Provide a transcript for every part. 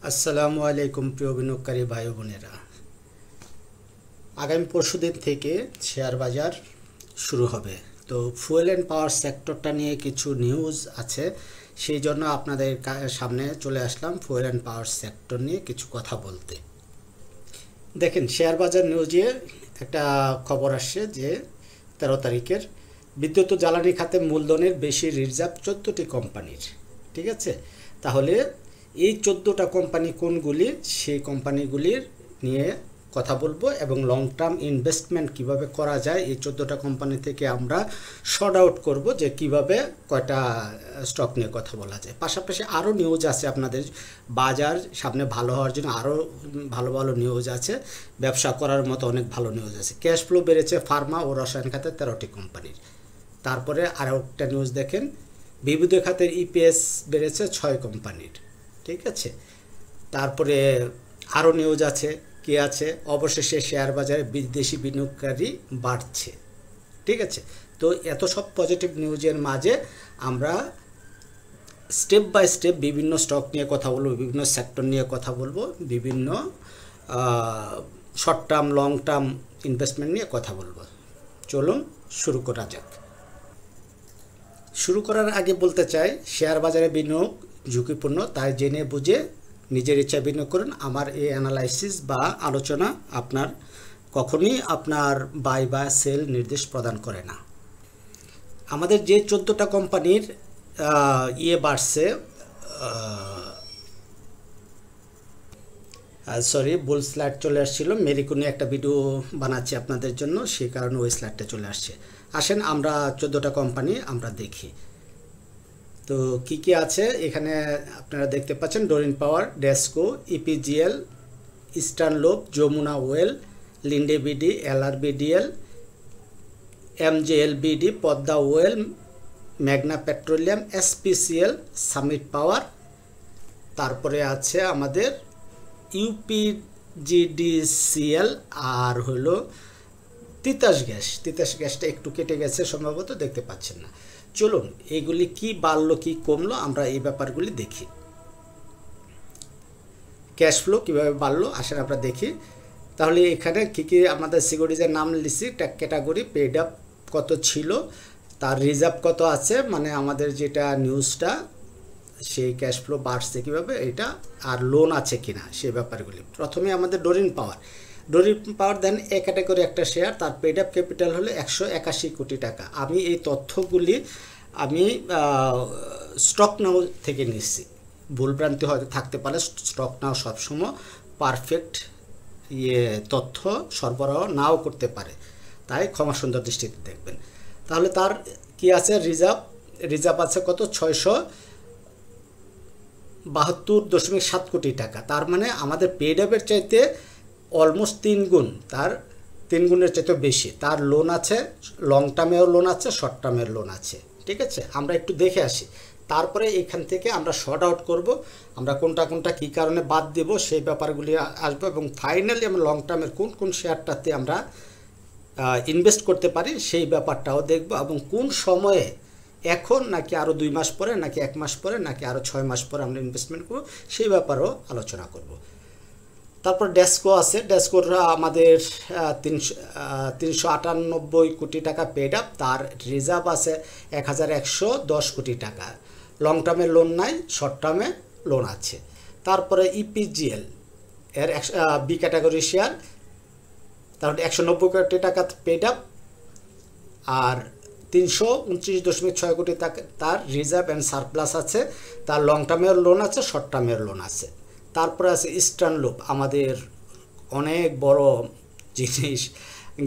আসসালামু আলাইকুম প্রিয় বিনিয়োগকারী ভাই বোনেরা। আগামী পরশুদিন থেকে শেয়ার বাজার শুরু হবে। তো ফুয়েল অ্যান্ড পাওয়ার সেক্টরটা নিয়ে কিছু নিউজ আছে, সেই জন্য আপনাদের সামনে চলে আসলাম ফুয়েল অ্যান্ড পাওয়ার সেক্টর নিয়ে কিছু কথা বলতে। দেখেন, শেয়ার বাজার নিউজে একটা খবর আসছে যে 13 তারিখের বিদ্যুৎ ও জ্বালানি খাতে মূলধনের বেশি রিজার্ভ 14টি কোম্পানির। ঠিক আছে, তাহলে এই 14টা কোম্পানি কোনগুলি, সেই কোম্পানিগুলির নিয়ে কথা বলবো এবং লং টার্ম ইনভেস্টমেন্ট কিভাবে করা যায় এই 14টা কোম্পানি থেকে আমরা শর্ট আউট করব যে কিভাবে কয়টা স্টক নিয়ে কথা বলা যায়। পাশাপাশি আরও নিউজ আছে, আপনাদের বাজার সামনে ভালো হওয়ার জন্য আরও ভালো ভালো নিউজ আছে, ব্যবসা করার মতো অনেক ভালো নিউজ আছে। ক্যাশ ফ্লো বেড়েছে ফার্মা ও রসায়ন খাতে 13টি কোম্পানির। তারপরে আরও একটা নিউজ দেখেন, বিদ্যুৎ খাতের ইপিএস বেড়েছে 6 কোম্পানির। ঠিক আছে, তারপরে আরও নিউজ আছে, কি আছে, অবশেষে শেয়ার বাজারে বিদেশি বিনিয়োগকারী বাড়ছে। ঠিক আছে, তো এত সব পজিটিভ নিউজের মাঝে আমরা স্টেপ বাই স্টেপ বিভিন্ন স্টক নিয়ে কথা বলবো, বিভিন্ন সেক্টর নিয়ে কথা বলবো, বিভিন্ন short term long term investment নিয়ে কথা বলবো। চলুন শুরু করা যাক। শুরু করার আগে বলতে চাই, শেয়ার বাজারে বিনিয়োগ ঝুঁকিপূর্ণ, তাই জেনে বুঝে নিজের ইচ্ছায় বিনিয়োগ করুন। আমার এই অ্যানালাইসিস বা আলোচনা আপনার কখনোই আপনার বাই বা সেল নির্দেশ প্রদান করে না। আমাদের যে 14টা কোম্পানির বাড়ছে, ভুল স্লাইড চলে আসছিল, মেরিকো নিয়ে একটা ভিডিও বানাচ্ছি আপনাদের জন্য, সেই কারণে ওই স্লাইডটা চলে আসছে। আসেন আমরা 14টা কোম্পানি আমরা দেখি। তো কি কি আছে এখানে আপনারা দেখতে পাচ্ছেন, Doreen power, DESCO, EPGL, Eastern lube, Jamuna well, Linde BD, LRBDL, MJLBD, Padma oil, ম্যাগনা পেট্রোলিয়াম, এসপিসিএল, সামিট পাওয়ার। তারপরে আছে আমাদের ইউপিজিডিসিএল, আর হলো তিতাস গ্যাস। তিতাস গ্যাসটা একটু কেটে গেছে সম্ভবত, দেখতে পাচ্ছেন না। চলুন এইগুলি কি বাড়লো কি কমলো আমরা এই ব্যাপারগুলি দেখি। ক্যাশ ফ্লো কীভাবে বাড়লো আসেন আমরা দেখি। তাহলে এখানে কী কী আমাদের সিকিউরিটিজের নাম লিখছি, ক্যাটাগরি, পেড আপ কত ছিল, তার রিজার্ভ কত আছে, মানে আমাদের যেটা নিউজটা সেই ক্যাশ ফ্লো বাড়ছে কীভাবে এটা, আর লোন আছে কিনা সেই ব্যাপারগুলি। প্রথমে আমাদের Doreen Power then A category একটা শেয়ার, তার পেড আপ ক্যাপিটাল হলো 181 কোটি টাকা। আমি এই তথ্যগুলি স্টক নাও থেকে নিচ্ছি, ভুলভ্রান্তি হয়তো থাকতে পারে, স্টক নাও সবসময় পারফেক্ট তথ্য সরবরাহ নাও করতে পারে, তাই ক্ষমা সুন্দর দৃষ্টিতে দেখবেন। তাহলে তার কি আছে, রিজার্ভ আছে কত, 672.7 কোটি টাকা। তার মানে আমাদের পেড আপের চাইতে অলমোস্ট 3 গুণ, তার 3 গুণের চাইতে বেশি। তার লোন আছে, লং টার্মের লোন আছে, শর্ট টার্মের লোন আছে। ঠিক আছে, আমরা একটু দেখে আসি, তারপরে এখান থেকে আমরা শর্ট আউট করব, আমরা কোনটা কোনটা কী কারণে বাদ দেব সেই ব্যাপারগুলি আসবো, এবং ফাইনালি আমরা লং টার্মের কোন কোন শেয়ারটাতে আমরা ইনভেস্ট করতে পারি সেই ব্যাপারটাও দেখব, এবং কোন সময়ে, এখন নাকি আরও 2 মাস পরে, নাকি 1 মাস পরে, নাকি আরও 6 মাস পরে আমরা ইনভেস্টমেন্ট করব সেই ব্যাপারেও আলোচনা করব। তারপর ডেসকো আছে, ডেসকোর আমাদের 398 কোটি টাকা পেড আপ, তার রিজার্ভ আছে 1110 কোটি টাকা। লং টার্মের লোন নাই, শর্ট টার্মে লোন আছে। তারপরে ইপিজিএল এর বি ক্যাটাগরি শেয়ার, তারপরে 190 কোটি টাকা পেড আপ, আর 329.6 কোটি টাকা তার রিজার্ভ অ্যান্ড সারপ্লাস আছে। তার লং টার্মের লোন আছে, শর্ট টার্মের লোন আছে। তারপরে আছে ইস্টার্ন লোপ, আমাদের অনেক বড় জিনিস,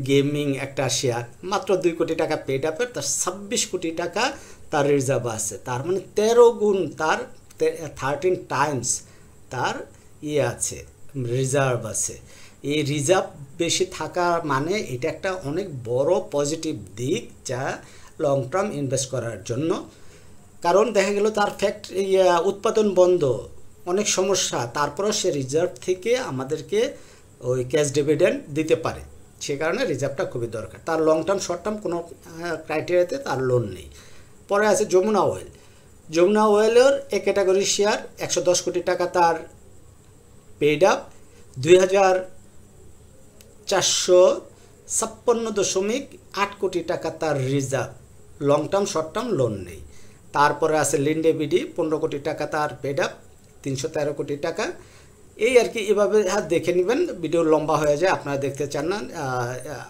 গেমিং একটা শেয়ার, মাত্র 2 কোটি টাকা পেড আপের, তার 26 কোটি টাকা তার রিজার্ভ আছে। তার মানে 13 গুণ, তার 13 টাইমস তার আছে, রিজার্ভ আছে। এই রিজার্ভ বেশি থাকা মানে এটা একটা অনেক বড় পজিটিভ দিক, যা লং টার্ম ইনভেস্ট করার জন্য। কারণ দেখা গেল তার উৎপাদন বন্ধ, অনেক সমস্যা, তারপরও সে রিজার্ভ থেকে আমাদেরকে ওই ক্যাশ ডিভিডেন্ড দিতে পারে, সে কারণে রিজার্ভটা খুবই দরকার। তার লং টার্ম শর্ট টার্ম কোনো ক্রাইটেরিয়াতে তার লোন নেই। পরে আছে যমুনা ওয়েলের এ ক্যাটাগরি শেয়ার, 110 কোটি টাকা তার পেড আপ 2456.8 কোটি টাকা তার reserve, long term short term loan নেই। তারপরে আছে লিন্ডে বিডি 15 কোটি টাকা তার পেড আপ, 313 কোটি টাকা। এই আর কি, এভাবে দেখে নেবেন, ভিডিও লম্বা হয়ে যায়, আপনারা দেখতে চান না,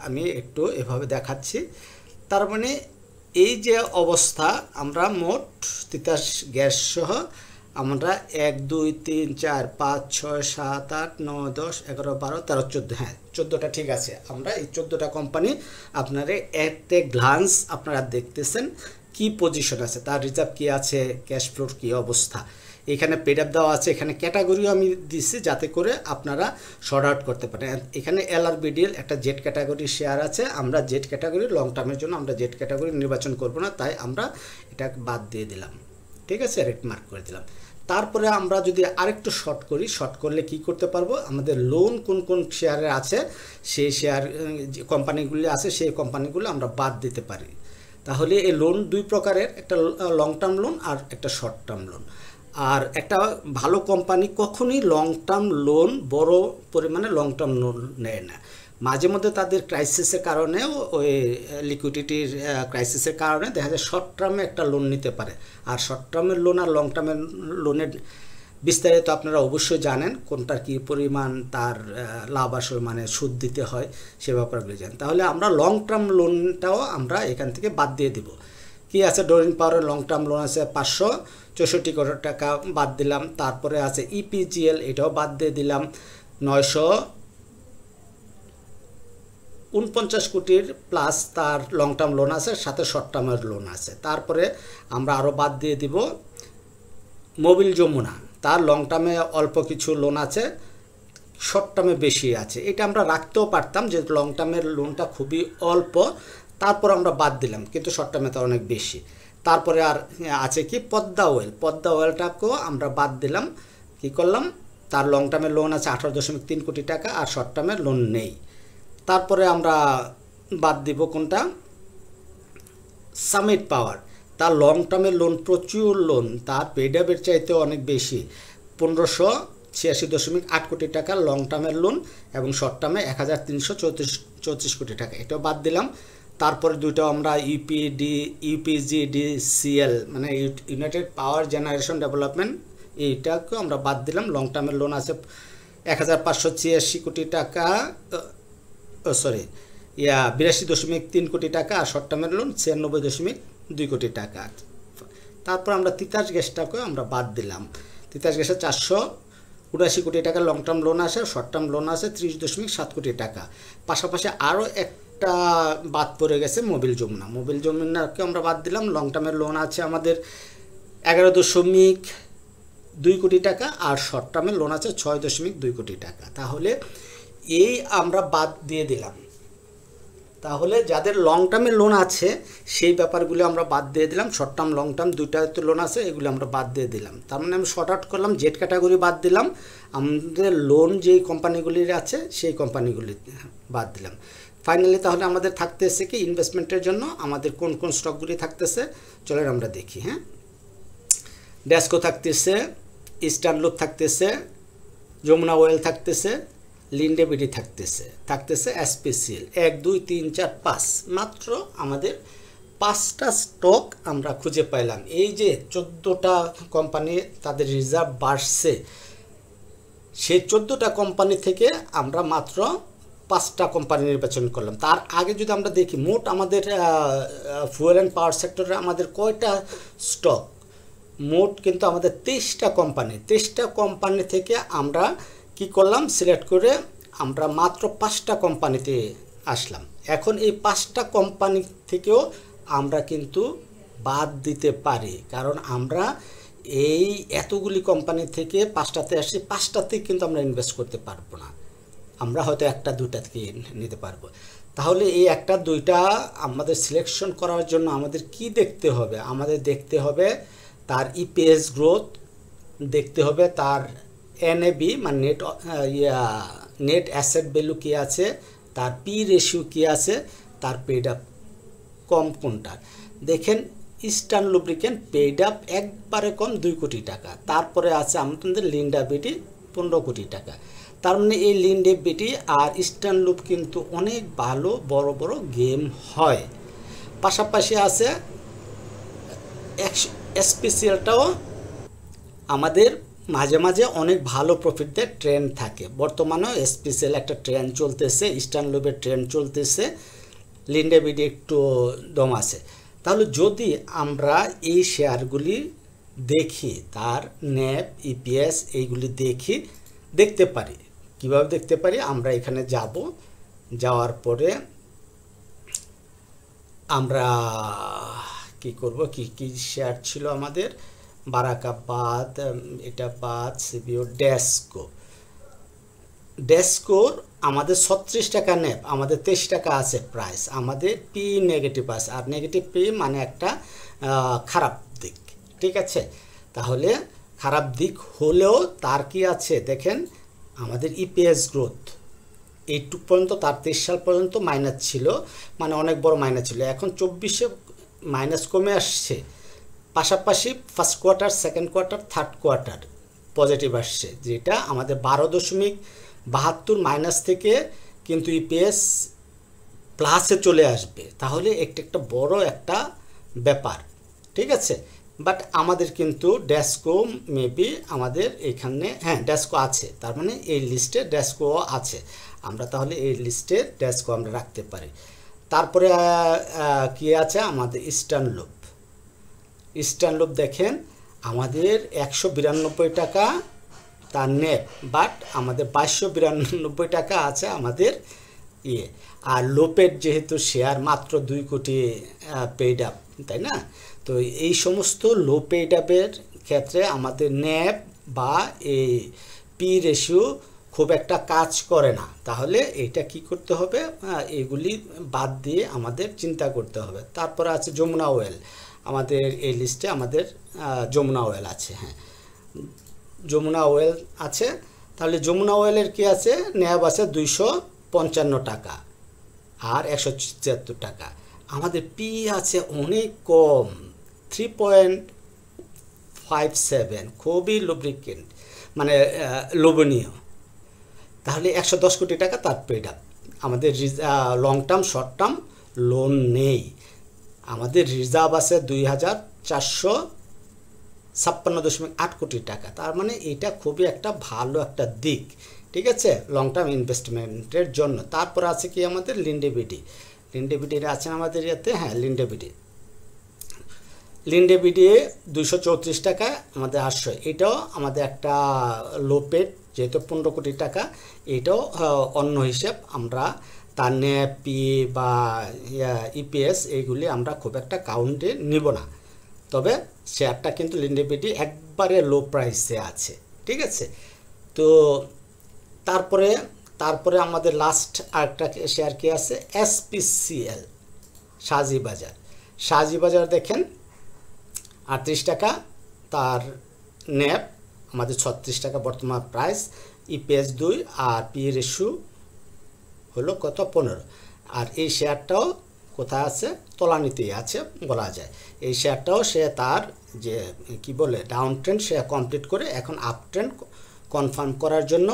আমি একটু এভাবে দেখাচ্ছি। তার মানে এই যে অবস্থা, আমরা মোট তিতাস গ্যাস সহ আমরা 1 2 3 4 5 6 7 8 9 10 11 12 13 14, হ্যাঁ 14টা ঠিক আছে। আমরা এই 14টা কোম্পানি আপনারা এট এ গ্লান্স আপনারা দেখতেছেন কি পজিশন আছে, তার রিজার্ভ কি আছে, ক্যাশ ফ্লোর কি অবস্থা। এখানে পেড আপ দেওয়া আছে, এখানে ক্যাটাগরিও আমি দিচ্ছি যাতে করে আপনারা শর্ট আউট করতে পারেন। এখানে LRBDL একটা জেড ক্যাটাগরি শেয়ার আছে, আমরা জেড ক্যাটাগরি লং টার্মের জন্য আমরা জেড ক্যাটাগরি নির্বাচন করব না, তাই আমরা এটা বাদ দিয়ে দিলাম, ঠিক আছে, রেড মার্ক করে দিলাম। তারপরে আমরা যদি আরেকটু শর্ট করি, শর্ট করলে কি করতে পারবো, আমাদের লোন কোন কোন শেয়ারে আছে, সেই শেয়ার কোম্পানিগুলি আছে সেই কোম্পানিগুলো আমরা বাদ দিতে পারি। তাহলে এই লোন দুই প্রকারের, একটা লং টার্ম লোন আর একটা শর্ট টার্ম লোন। আর একটা ভালো কোম্পানি কখনোই লং টার্ম লোন বড় পরিমাণে লং টার্ম লোন নেয় না। মাঝে মধ্যে তাদের ক্রাইসিসের কারণে, ওই লিকুইডিটির ক্রাইসিসের কারণে দেখা যায় শর্ট টার্মে একটা লোন নিতে পারে। আর শর্ট টার্মের লোন আর লং টার্মের লোনের বিস্তারিত আপনারা অবশ্যই জানেন, কোনটার কী পরিমাণ তার লাভ আসে, মানে সুদ দিতে হয়, সে ব্যাপারগুলি জানেন। তাহলে আমরা লং টার্ম লোনটাও আমরা এখান থেকে বাদ দিয়ে দিব। কি আছে, ডোরিন পাওয়ারের লং টার্ম লোন আছে 564 কোটি টাকা, বাদ দিলাম। তারপরে আছে EPGL, এটাও বাদ দিয়ে দিলাম, 949 কোটির প্লাস তার লং টার্ম লোন আছে, সাথে শর্ট টার্মের লোন আছে। তারপরে আমরা আরও বাদ দিয়ে দিব মোবিল যমুনা, তার লং টার্মে অল্প কিছু লোন আছে, শর্ট টার্মে বেশি আছে। এটা আমরা রাখতেও পারতাম যে লং টার্মের লোনটা খুবই অল্প, তারপর আমরা বাদ দিলাম, কিন্তু শর্ট টার্মে তো অনেক বেশি। তারপরে আর আছে কি পদ্মা ওয়েল, পদ্মা ওয়েলটাকেও আমরা বাদ দিলাম। কি করলাম, তার লং টার্মের লোন আছে 18.3 কোটি টাকা আর শর্ট টার্মের লোন নেই। তারপরে আমরা বাদ দিব কোনটা, সামিট পাওয়ার, তার লং টার্মের লোন প্রচুর লোন, তার পেড আপের চাইতে অনেক বেশি, 1586.8 কোটি টাকা লং টার্মের লোন এবং শর্ট টার্মে 1334 কোটি টাকা, এটাও বাদ দিলাম। তারপরে দুটো আমরা UPGDCL মানে ইউনাইটেড পাওয়ার জেনারেশন ডেভেলপমেন্ট, এইটাকেও আমরা বাদ দিলাম। লং টার্মের লোন আছে 1586 কোটি টাকা, 82.3 কোটি টাকা, আর শর্ট টার্মের লোন 96.2 কোটি টাকা। তারপর আমরা তিতাস গ্যাসটাকেও আমরা বাদ দিলাম। তিতাস গ্যাসে 479 কোটি টাকা লং টার্ম লোন আছে, শর্ট টার্ম লোন আছে 30.7 কোটি টাকা। পাশাপাশি আরও একটা বাদ পড়ে গেছে মোবিল যমুনা, মোবিল যমুনাকে আমরা বাদ দিলাম। লং টার্মের লোন আছে আমাদের 11.2 কোটি টাকা আর শর্ট টার্মের লোন আছে 6.2 কোটি টাকা। তাহলে এই আমরা বাদ দিয়ে দিলাম। তাহলে যাদের লং টার্মের লোন আছে সেই ব্যাপারগুলো আমরা বাদ দিয়ে দিলাম। শর্ট টার্ম লং টার্ম দুইটাতে লোন আছে, এগুলো আমরা বাদ দিয়ে দিলাম। তার মানে আমি শর্ট আউট করলাম, জেড ক্যাটাগরি বাদ দিলাম, আমাদের লোন যেই কোম্পানিগুলির আছে সেই কোম্পানিগুলি বাদ দিলাম। ফাইনালি তাহলে আমাদের থাকতেছে কি, ইনভেস্টমেন্টের জন্য আমাদের কোন কোন স্টকগুলি থাকতেছে চলেন আমরা দেখি। হ্যাঁ, ড্যাসকো থাকতেছে, ইস্টার্ন লুপ থাকতেছে, যমুনা ওয়েল থাকতেছে, লিন্ডে বিডি থাকতেছে SPCL, 1 2 3 4 5, মাত্র আমাদের 5টা স্টক আমরা খুঁজে পাইলাম। এই যে 14টা কোম্পানি তাদের রিজার্ভ বাড়ছে, সেই 14টা কোম্পানি থেকে আমরা মাত্র 5টা কোম্পানি নির্বাচন করলাম। তার আগে যদি আমরা দেখি মোট আমাদের ফুয়েল অ্যান্ড পাওয়ার সেক্টরে আমাদের কয়টা স্টক, মোট কিন্তু আমাদের 23টা কোম্পানি। 23টা কোম্পানি থেকে আমরা কি করলাম, সিলেক্ট করে আমরা মাত্র 5টা কোম্পানিতে আসলাম। এখন এই 5টা কোম্পানি থেকেও আমরা কিন্তু বাদ দিতে পারি, কারণ আমরা এই এতগুলি কোম্পানি থেকে 5টাতে আসি, 5টাতে কিন্তু আমরা ইনভেস্ট করতে পারবো না, আমরা হয়তো একটা দুইটা থেকে নিতে পারবো। তাহলে এই একটা দুইটা আমাদের সিলেকশন করার জন্য আমাদের কি দেখতে হবে, আমাদের দেখতে হবে তার EPS গ্রোথ, দেখতে হবে তার NAV মানে নেট অ্যাসেট ভ্যালু কী আছে, তার P রেশিও কী আছে, তার পেড আপ কম কোনটা। দেখেন ইস্টার্ন লুব্রিকেন্ট পেড আপ একবারে কম 2 কোটি টাকা। তারপরে আছে আমাদের লিন্ডা বিডি 15 কোটি টাকা। তার মানে এই লিন্ডে বিডি আর ইস্টার্ন লুপ কিন্তু অনেক ভালো বড় বড় গেম হয়। পাশাপাশি আছে এসপিসিএলটাও আমাদের মাঝে মাঝে অনেক ভালো প্রফিট দেয়, ট্রেন্ড থাকে। বর্তমানেও এসপিসিএল একটা ট্রেন্ড চলতেছে, ইস্টার্ন লুপের ট্রেন্ড চলতেছে, লিন্ডে বিডি একটু দম আছে। তাহলে যদি আমরা এই শেয়ারগুলি দেখি, তার ন্যাব, ইপিএস এইগুলি দেখতে পারি। কিভাবে দেখতে পারি? আমরা এখানে যাব, যাওয়ার পরে আমরা কি করব, কি শেয়ার ছিল আমাদের, বারাকা বাদ, এটা বাদ, সিবিও, ডেস্কোর আমাদের 36 টাকা ন্যাব, আমাদের 23 টাকা আছে প্রাইস, আমাদের পি নেগেটিভ আছে। আর নেগেটিভ পি মানে একটা খারাপ দিক, ঠিক আছে। তাহলে খারাপ দিক হলেও তার কি আছে দেখেন, আমাদের ইপিএস গ্রোথ এইটুক পর্যন্ত, তার 23 সাল পর্যন্ত মাইনাস ছিল, মানে অনেক বড় মাইনাস ছিল। এখন 24-এ মাইনাস কমে আসছে, পাশাপাশি first quarter, second quarter, third quarter positive আসছে, যেটা আমাদের 12.72 মাইনাস থেকে কিন্তু ইপিএস প্লাসে চলে আসবে। তাহলে একটা বড় একটা ব্যাপার, ঠিক আছে। বাট আমাদের কিন্তু ডেস্কো মেবি আমাদের এখানে, হ্যাঁ ডেস্কো আছে, তার মানে এই লিস্টে ডেস্কো আছে। আমরা তাহলে এই লিস্টে ডেস্কো আমরা রাখতে পারি। তারপরে কি আছে আমাদের ইস্টার্ন লুপ দেখেন আমাদের 192 টাকা তার নেট, বাট আমাদের 2292 টাকা আছে আমাদের ইয়ে। আর লোপের যেহেতু শেয়ার মাত্র 2 কোটি পেইড আপ, তাই না? তো এই সমস্ত লো পেইড আপের ক্ষেত্রে আমাদের ন্যাব বা এই পি রেশিও খুব একটা কাজ করে না। তাহলে এটা কি করতে হবে, এগুলি বাদ দিয়ে আমাদের চিন্তা করতে হবে। তারপরে আছে যমুনা ওয়েল, আমাদের এই লিস্টে আমাদের যমুনা ওয়েল আছে, হ্যাঁ যমুনা ওয়েল আছে। তাহলে যমুনা ওয়েলের কি আছে, ন্যাব আছে 255 টাকা আর 174 টাকা। আমাদের পি আছে অনেক কম, 3.57, খুবই লুব্রিকেন্ট, মানে লোভনীয়। তাহলে 110 কোটি টাকা তার পেড আপ। আমাদের long term, short term loan নেই। আমাদের রিজার্ভ আছে 2456.8 কোটি টাকা। তার মানে এটা খুবই একটা ভালো একটা দিক, ঠিক আছে, লং টার্ম ইনভেস্টমেন্টের জন্য। তারপর আছে কি আমাদের লিন্ডে বিডি আছে আমাদের ইয়েতে, হ্যাঁ লিন্ডে বিডি 234 টাকা আমাদের 800। এটাও আমাদের একটা লো পেড, যেহেতু 15 কোটি টাকা, এটাও অন্য হিসেব। আমরা তার ন্যাব, পি বা ইপিএস এইগুলি আমরা খুব একটা কাউন্টে নিব না। তবে শেয়ারটা কিন্তু লিন্ডে বিডি একবারে লো প্রাইসে আছে, ঠিক আছে। তো তারপরে আমাদের লাস্ট আরেকটা শেয়ার কি আছে, এসপিসিএল, শাহজি বাজার দেখেন 38 টাকা তার ন্যাব, আমাদের 36 টাকা বর্তমান প্রাইস, ইপিএস 2 আর পি রেশিও হলো কত, 15। আর এই শেয়ারটাও কোথায় আছে, তলানিতেই আছে বলা যায়। এই শেয়ারটাও সে তার যে কি বলে ডাউন ট্রেন্ড সে কমপ্লিট করে এখন আপ ট্রেন্ড কনফার্ম করার জন্য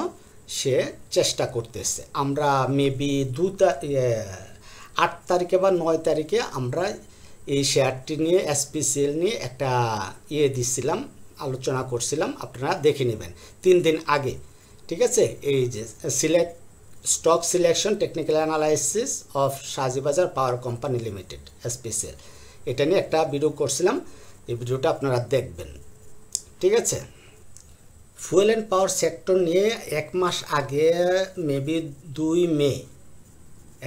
সে চেষ্টা করতেছে। আমরা মেবি 8 তারিখে বা 9 তারিখে আমরা এই শেয়ারটি নিয়ে, এসপিসিএল নিয়ে একটা দিছিলাম, আলোচনা করছিলাম, আপনারা দেখে নেবেন 3 দিন আগে, ঠিক আছে। এই যে stock selection technical analysis of Shahji বাজার পাওয়ার কোম্পানি লিমিটেড, এসপিসিএল, এটা নিয়ে একটা ভিডিও করছিলাম। এই ভিডিওটা আপনারা দেখবেন, ঠিক আছে। ফুয়েল অ্যান্ড পাওয়ার সেক্টর নিয়ে 1 মাস আগে মেবি 2 মে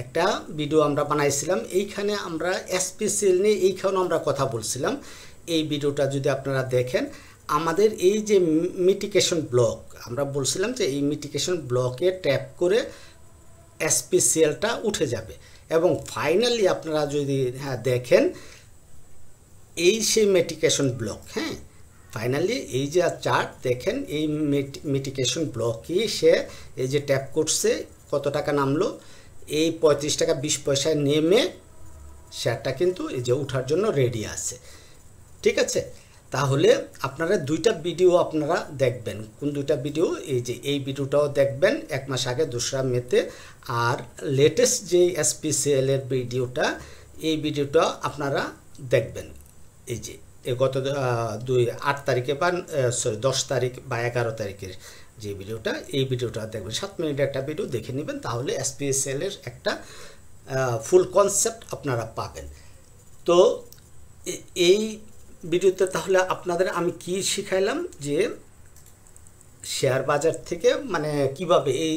একটা ভিডিও আমরা বানাইছিলাম। এইখানে আমরা এসপিসিএল নিয়ে এইখানেও আমরা কথা বলছিলাম। এই ভিডিওটা যদি আপনারা দেখেন, আমাদের এই যে মিটিগেশন ব্লক, আমরা বলছিলাম যে এই মিটিগেশন ব্লকে ট্যাপ করে এসপিসিএলটা উঠে যাবে। এবং ফাইনালি আপনারা যদি দেখেন, এই সেই মিটিগেশন ব্লক, হ্যাঁ ফাইনালি এই যে চার্ট দেখেন, এই মিটিগেশন ব্লকই সে এই যে ট্যাপ করছে, কত টাকা নামলো, এই 35 টাকা 20 পয়সায় নেমে শেয়ারটা কিন্তু এই যে উঠার জন্য রেডি আছে, ঠিক আছে। তাহলে আপনারা দুইটা ভিডিও আপনারা দেখবেন। কোন দুইটা ভিডিও? এই যে এই ভিডিওটাও দেখবেন 1 মাস আগে 2রা মেতে, আর লেটেস্ট যে SPCL এর ভিডিওটা, এই ভিডিওটা আপনারা দেখবেন। এই যে গত 8 তারিখে বা 10 তারিখ বা 11 তারিখের যে ভিডিওটা, এই ভিডিওটা দেখবেন। 7 মিনিটের একটা ভিডিও দেখে নেবেন, তাহলে SPCL এর একটা ফুল কনসেপ্ট আপনারা পাবেন। তো এই ভিডিওতে তাহলে আপনাদের আমি কি শিখাইলাম, যে শেয়ার বাজার থেকে মানে কিভাবে এই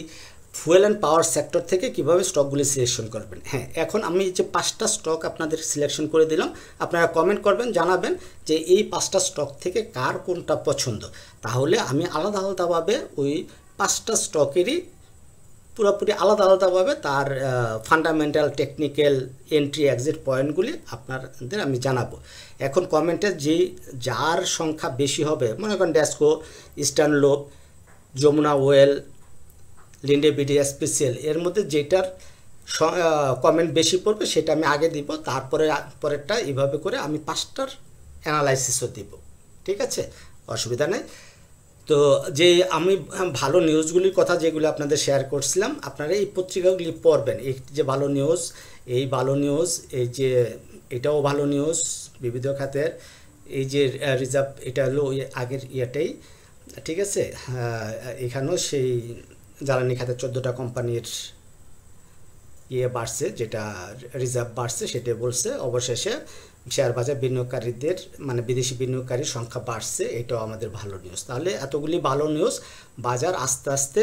ফুয়েল অ্যান্ড পাওয়ার সেক্টর থেকে কিভাবে স্টকগুলি সিলেকশন করবেন। হ্যাঁ, এখন আমি যে 5টা স্টক আপনাদের সিলেকশন করে দিলাম, আপনারা কমেন্ট করবেন, জানাবেন যে এই 5টা স্টক থেকে কার কোনটা পছন্দ। তাহলে আমি আলাদা আলাদাভাবে ওই 5টা স্টকেরই পুরোপুরি আলাদা আলাদাভাবে তার ফান্ডামেন্টাল, টেকনিক্যাল, এন্ট্রি এক্সিট পয়েন্টগুলি আপনাদের আমি জানাবো। এখন কমেন্টে যার সংখ্যা বেশি হবে, মনে করেন Desco, Eastern Lube, Jamuna well, Linde BD, SPCL, এর মধ্যে যেটার কমেন্ট বেশি পড়বে সেটা আমি আগে দিব, তারপরে পরেরটা এইভাবে করে আমি 5টার অ্যানালাইসিসও দিব। ঠিক আছে, অসুবিধা নেই। তো যে আমি ভালো নিউজগুলির কথা যেগুলো আপনাদের শেয়ার করছিলাম, আপনারা এই পত্রিকাগুলি পড়বেন। এই যে ভালো নিউজ, এই ভালো নিউজ, এই যে এটাও ভালো নিউজ বিবিধ খাতের, এই যে রিজার্ভ, এটা হলো ওই আগের ইয়েটাই। ঠিক আছে, এখানেও সেই জ্বালানি খাতে 14টা কোম্পানির ইয়ে বাড়ছে, যেটা রিজার্ভ বাড়ছে সেটা বলছে। অবশেষে শেয়ার বাজার বিনিয়োগকারীদের মানে বিদেশি বিনিয়োগকারীর সংখ্যা বাড়ছে, এটাও আমাদের ভালো নিউজ। তাহলে এতগুলি ভালো নিউজ, বাজার আস্তে আস্তে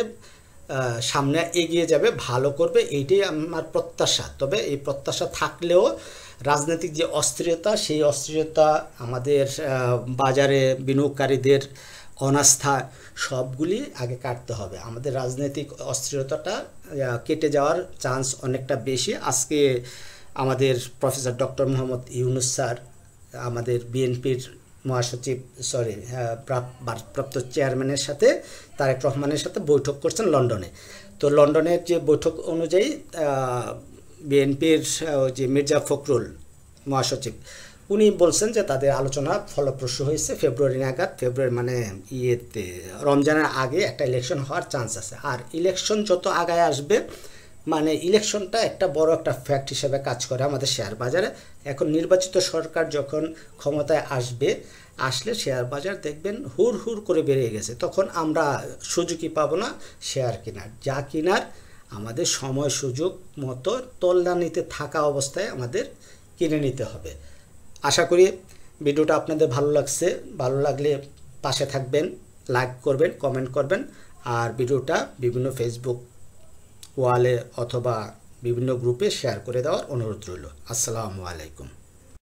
সামনে এগিয়ে যাবে, ভালো করবে, এইটাই আমার প্রত্যাশা। তবে এই প্রত্যাশা থাকলেও রাজনৈতিক যে অস্থিরতা, সেই অস্থিরতা আমাদের বাজারে বিনিয়োগকারীদের অনাস্থা, সবগুলি আগে কাটতে হবে। আমাদের রাজনৈতিক অস্থিরতাটা কেটে যাওয়ার চান্স অনেকটা বেশি। আজকে আমাদের professor doctor Mohammad Yunus sir আমাদের বিএনপির মহাসচিব ভারপ্রাপ্ত চেয়ারম্যানের সাথে, তারেক রহমানের সাথে বৈঠক করছেন লন্ডনে। তো লন্ডনের যে বৈঠক অনুযায়ী বিএনপির যে মির্জা ফখরুল মহাসচিব, উনি বলছেন যে তাদের আলোচনা ফলপ্রসূ হয়েছে। ফেব্রুয়ারি নাগাদ, ফেব্রুয়ারি মানে রমজানের আগে একটা ইলেকশন হওয়ার চান্স আছে। আর ইলেকশন যত আগায় আসবে, মানে ইলেকশনটা একটা বড় একটা ফ্যাক্ট হিসেবে কাজ করে আমাদের শেয়ার বাজারে। এখন নির্বাচিত সরকার যখন ক্ষমতায় আসলে শেয়ার বাজার দেখবেন হুড় হুড় করে বেড়ে গেছে। তখন আমরা সুযোগই পাবো না শেয়ার কেনার। যা কেনার আমাদের সময় সুযোগ মতো তলদানিতে থাকা অবস্থায় আমাদের কিনে নিতে হবে। আশা করি ভিডিওটা আপনাদের ভালো লাগছে। ভালো লাগলে পাশে থাকবেন, লাইক করবেন, কমেন্ট করবেন, আর ভিডিওটা বিভিন্ন ফেসবুক ওয়ালে অথবা বিভিন্ন গ্রুপে শেয়ার করে দেওয়ার অনুরোধ রইল। আসসালামু আলাইকুম।